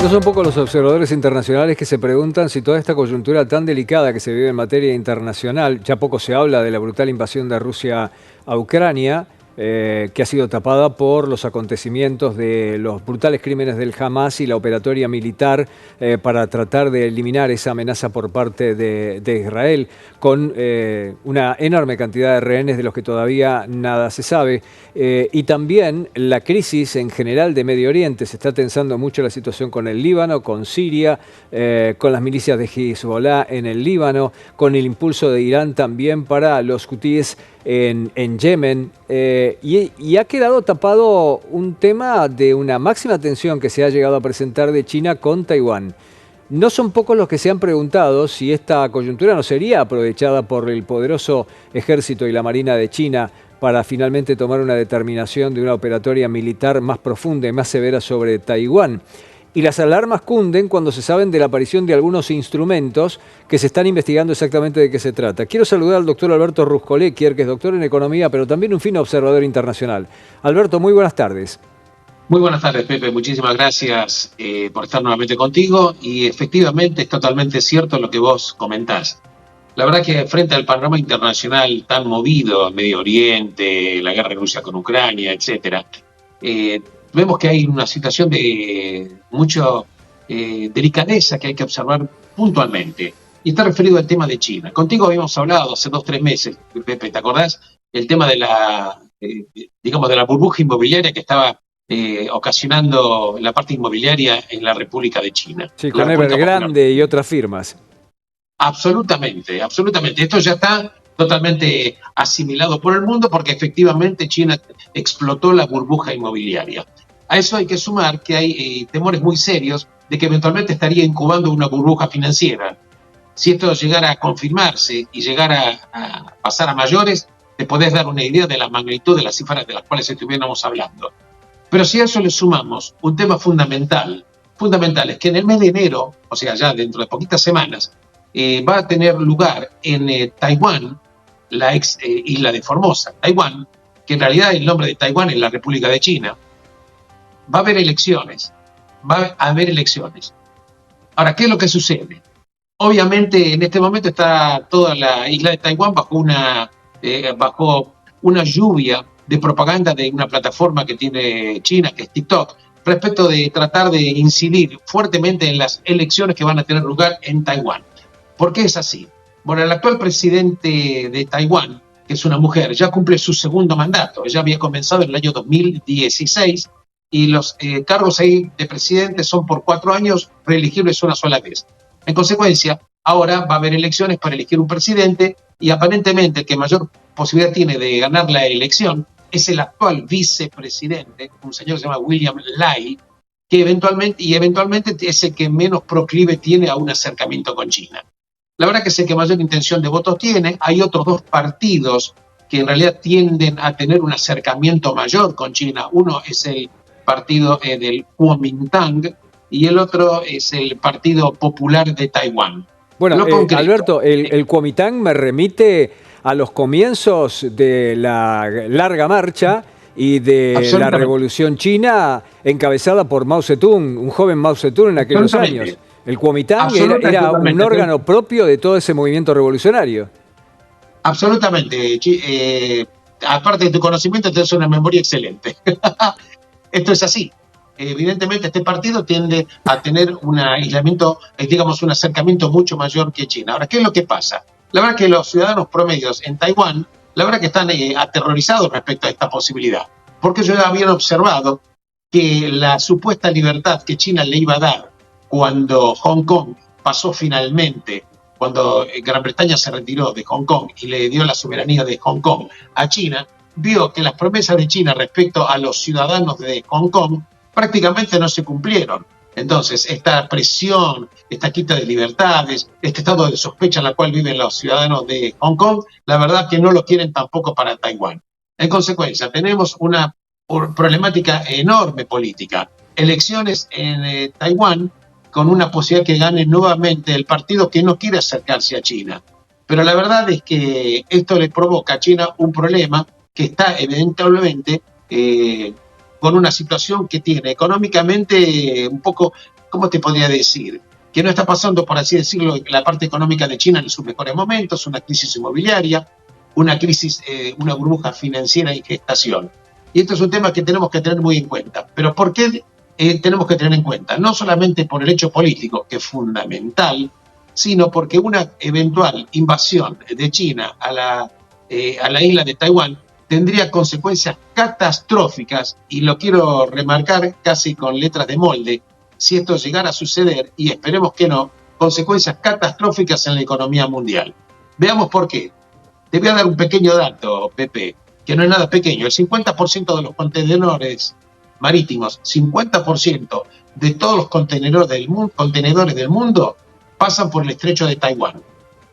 No son pocos los observadores internacionales que se preguntan si toda esta coyuntura tan delicada que se vive en materia internacional, ya poco se habla de la brutal invasión de Rusia a Ucrania, que ha sido tapada por los acontecimientos de los brutales crímenes del Hamas y la operatoria militar para tratar de eliminar esa amenaza por parte de Israel, con una enorme cantidad de rehenes de los que todavía nada se sabe. Y también la crisis en general de Medio Oriente. Se está tensando mucho la situación con el Líbano, con Siria, con las milicias de Hezbollah en el Líbano, con el impulso de Irán también para los hutíes en Yemen. Y ha quedado tapado un tema de una máxima tensión que se ha llegado a presentar de China con Taiwán. No son pocos los que se han preguntado si esta coyuntura no sería aprovechada por el poderoso ejército y la marina de China para finalmente tomar una determinación de una operatoria militar más profunda y más severa sobre Taiwán. Y las alarmas cunden cuando se saben de la aparición de algunos instrumentos que se están investigando exactamente de qué se trata. Quiero saludar al doctor Alberto Ruscolequier, que es doctor en economía, pero también un fino observador internacional. Alberto, muy buenas tardes. Muy buenas tardes, Pepe. Muchísimas gracias por estar nuevamente contigo. Y efectivamente es totalmente cierto lo que vos comentás. La verdad que frente al panorama internacional tan movido, Medio Oriente, la guerra de Rusia con Ucrania, etcétera, vemos que hay una situación de mucha delicadeza que hay que observar puntualmente. Y está referido al tema de China. Contigo habíamos hablado hace 2-3 meses, Pepe, ¿te acordás? El tema de digamos, de la burbuja inmobiliaria que estaba ocasionando la parte inmobiliaria en la República de China. Sí, con Evergrande y otras firmas. Absolutamente, absolutamente. Esto ya está totalmente asimilado por el mundo porque efectivamente China explotó la burbuja inmobiliaria. A eso hay que sumar que hay temores muy serios de que eventualmente estaría incubando una burbuja financiera. Si esto llegara a confirmarse y llegara a pasar a mayores, te podés dar una idea de la magnitud de las cifras de las cuales estuviéramos hablando. Pero si a eso le sumamos un tema fundamental es que en el mes de enero, o sea, ya dentro de poquitas semanas, va a tener lugar en Taiwán, la ex isla de Formosa, Taiwán, que en realidad el nombre de Taiwán es la República de China. Va a haber elecciones. Ahora, ¿qué es lo que sucede? Obviamente, en este momento está toda la isla de Taiwán bajo una lluvia de propaganda de una plataforma que tiene China, que es TikTok, respecto de tratar de incidir fuertemente en las elecciones que van a tener lugar en Taiwán. ¿Por qué es así? Bueno, el actual presidente de Taiwán, que es una mujer, ya cumple su segundo mandato. Ella había comenzado en el año 2016 y los cargos ahí de presidente son por 4 años, reelegibles una sola vez. En consecuencia, ahora va a haber elecciones para elegir un presidente y aparentemente el que mayor posibilidad tiene de ganar la elección es el actual vicepresidente, un señor que se llama William Lai, que eventualmente es el que menos proclive tiene a un acercamiento con China. La verdad que es el que mayor intención de votos tiene. Hay otros 2 partidos que en realidad tienden a tener un acercamiento mayor con China. Uno es el partido del Kuomintang y el otro es el Partido Popular de Taiwán. Bueno, Alberto, el Kuomintang me remite a los comienzos de la larga marcha y de la revolución china encabezada por Mao Zedong, un joven Mao Zedong en aquellos años. El Kuomintang era un órgano propio de todo ese movimiento revolucionario. Absolutamente. Aparte de tu conocimiento, tienes una memoria excelente. Esto es así. Evidentemente, este partido tiende a tener un aislamiento, digamos, un acercamiento mucho mayor que China. Ahora, ¿qué es lo que pasa? La verdad que los ciudadanos promedios en Taiwán, la verdad que están aterrorizados respecto a esta posibilidad, porque ellos habían observado que la supuesta libertad que China le iba a dar cuando Hong Kong pasó finalmente, cuando Gran Bretaña se retiró de Hong Kong y le dio la soberanía de Hong Kong a China, vio que las promesas de China respecto a los ciudadanos de Hong Kong prácticamente no se cumplieron. Entonces, esta presión, esta quita de libertades, este estado de sospecha en la cual viven los ciudadanos de Hong Kong, la verdad que no lo quieren tampoco para Taiwán. En consecuencia, tenemos una problemática enorme política. Elecciones en Taiwán con una posibilidad que gane nuevamente el partido que no quiere acercarse a China. Pero la verdad es que esto le provoca a China un problema que está evidentemente con una situación que tiene económicamente un poco ¿cómo te podría decir? Que no está pasando, por así decirlo, la parte económica de China en sus mejores momentos, una crisis inmobiliaria, una crisis, una burbuja financiera en gestación. Y esto es un tema que tenemos que tener muy en cuenta. ¿Pero por qué tenemos que tener en cuenta? No solamente por el hecho político, que es fundamental, sino porque una eventual invasión de China a la isla de Taiwán tendría consecuencias catastróficas, y lo quiero remarcar casi con letras de molde, si esto llegara a suceder, y esperemos que no, consecuencias catastróficas en la economía mundial. Veamos por qué. Te voy a dar un pequeño dato, Pepe, que no es nada pequeño. El 50% de los contenedores marítimos, 50% de todos los contenedores del mundo pasan por el estrecho de Taiwán.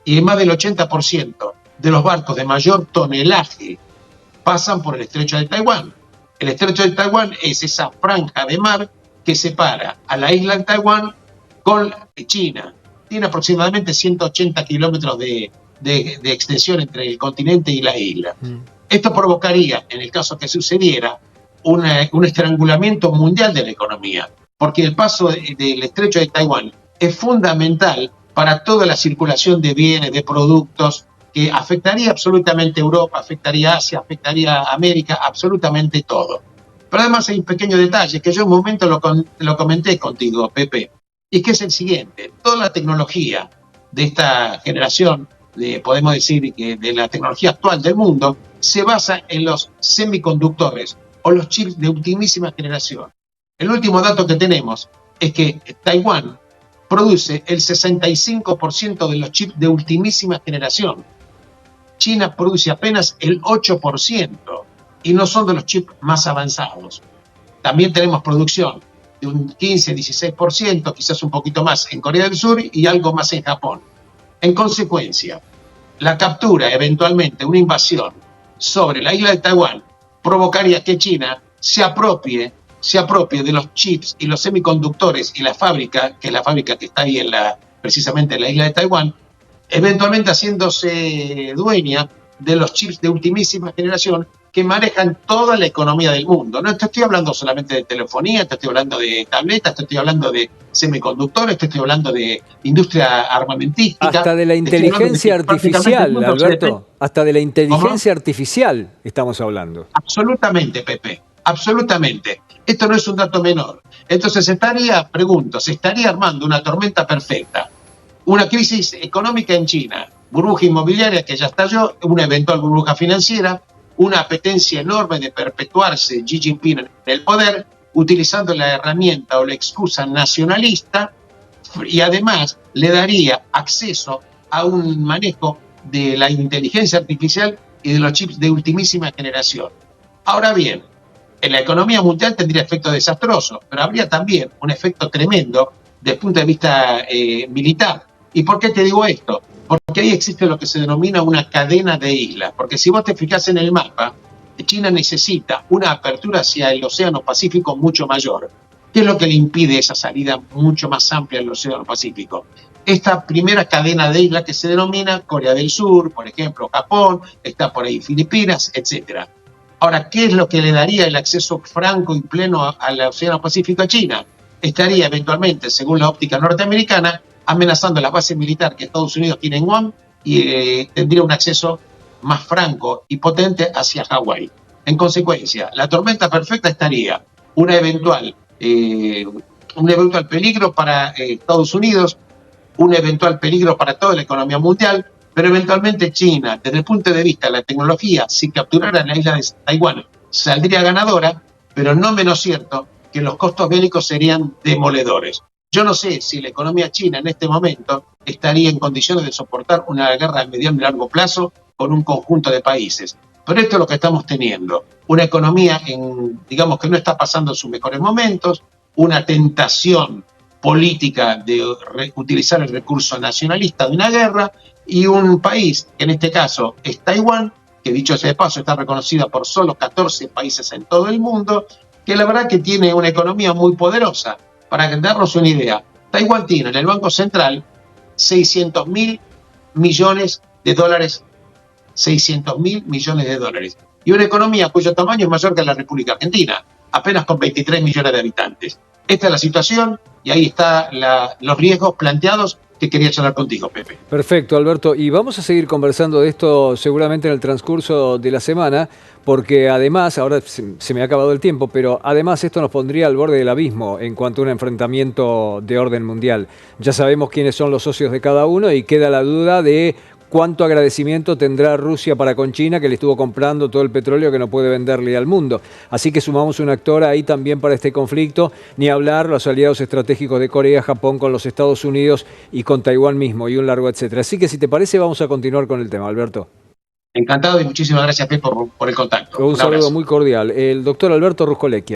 Y más del 80% de los barcos de mayor tonelaje pasan por el estrecho de Taiwán. El estrecho de Taiwán es esa franja de mar que separa a la isla de Taiwán con China. Tiene aproximadamente 180 kilómetros de extensión entre el continente y la isla. Esto provocaría, en el caso que sucediera, un estrangulamiento mundial de la economía, porque el paso del estrecho de Taiwán es fundamental para toda la circulación de bienes, de productos, que afectaría absolutamente a Europa, afectaría a Asia, afectaría a América, absolutamente todo. Pero además hay un pequeño detalle que yo en un momento lo comenté contigo, Pepe, y que es el siguiente. Toda la tecnología de esta generación, podemos decir que de la tecnología actual del mundo, se basa en los semiconductores o los chips de ultimísima generación. El último dato que tenemos es que Taiwán produce el 65% de los chips de ultimísima generación. China produce apenas el 8% y no son de los chips más avanzados. También tenemos producción de un 15-16%, quizás un poquito más en Corea del Sur y algo más en Japón. En consecuencia, la captura, eventualmente una invasión sobre la isla de Taiwán, provocaría que China se apropie de los chips y los semiconductores y la fábrica, que es la fábrica que está ahí precisamente en la isla de Taiwán, eventualmente haciéndose dueña de los chips de ultimísima generación que manejan toda la economía del mundo. No te estoy hablando solamente de telefonía, te estoy hablando de tabletas, te estoy hablando de semiconductores, te estoy hablando de industria armamentística. Hasta de la inteligencia artificial, Alberto. Hasta de la inteligencia artificial estamos hablando. Absolutamente, Pepe. Absolutamente. Esto no es un dato menor. Entonces se estaría armando una tormenta perfecta. Una crisis económica en China, burbuja inmobiliaria que ya estalló, una eventual burbuja financiera, una apetencia enorme de perpetuarse Xi Jinping en el poder, utilizando la herramienta o la excusa nacionalista, y además le daría acceso a un manejo de la inteligencia artificial y de los chips de ultimísima generación. Ahora bien, en la economía mundial tendría efectos desastrosos, pero habría también un efecto tremendo desde el punto de vista militar. ¿Y por qué te digo esto? Porque ahí existe lo que se denomina una cadena de islas. Porque si vos te fijás en el mapa, China necesita una apertura hacia el Océano Pacífico mucho mayor. ¿Qué es lo que le impide esa salida mucho más amplia al Océano Pacífico? Esta primera cadena de islas que se denomina Corea del Sur, por ejemplo, Japón, está por ahí Filipinas, etc. Ahora, ¿qué es lo que le daría el acceso franco y pleno al Océano Pacífico a China? Estaría eventualmente, según la óptica norteamericana, amenazando la base militar que Estados Unidos tiene en Guam y tendría un acceso más franco y potente hacia Hawái. En consecuencia, la tormenta perfecta estaría un eventual peligro para Estados Unidos, un eventual peligro para toda la economía mundial, pero eventualmente China, desde el punto de vista de la tecnología, si capturara la isla de Taiwán, saldría ganadora, pero no menos cierto que los costos bélicos serían demoledores. Yo no sé si la economía china en este momento estaría en condiciones de soportar una guerra a mediano y largo plazo con un conjunto de países. Pero esto es lo que estamos teniendo. Una economía, digamos, que no está pasando sus mejores momentos, una tentación política de utilizar el recurso nacionalista de una guerra, y un país, que en este caso es Taiwán, que dicho sea de paso está reconocida por solo 14 países en todo el mundo, que la verdad que tiene una economía muy poderosa. Para darnos una idea, Taiwán tiene en el Banco Central 600.000 millones de dólares, 600.000 millones de dólares, y una economía cuyo tamaño es mayor que la República Argentina, apenas con 23 millones de habitantes. Esta es la situación y ahí están los riesgos planteados que quería charlar contigo, Pepe. Perfecto, Alberto. Y vamos a seguir conversando de esto seguramente en el transcurso de la semana, porque además, ahora se me ha acabado el tiempo, pero además esto nos pondría al borde del abismo en cuanto a un enfrentamiento de orden mundial. Ya sabemos quiénes son los socios de cada uno y queda la duda de cuánto agradecimiento tendrá Rusia para con China, que le estuvo comprando todo el petróleo que no puede venderle al mundo. Así que sumamos un actor ahí también para este conflicto, ni hablar los aliados estratégicos de Corea, Japón con los Estados Unidos y con Taiwán mismo, y un largo etcétera. Así que si te parece vamos a continuar con el tema, Alberto. Encantado y muchísimas gracias, Pepe, por el contacto. Un Un saludo abrazo. muy cordial. El doctor Alberto Ruscolecchia.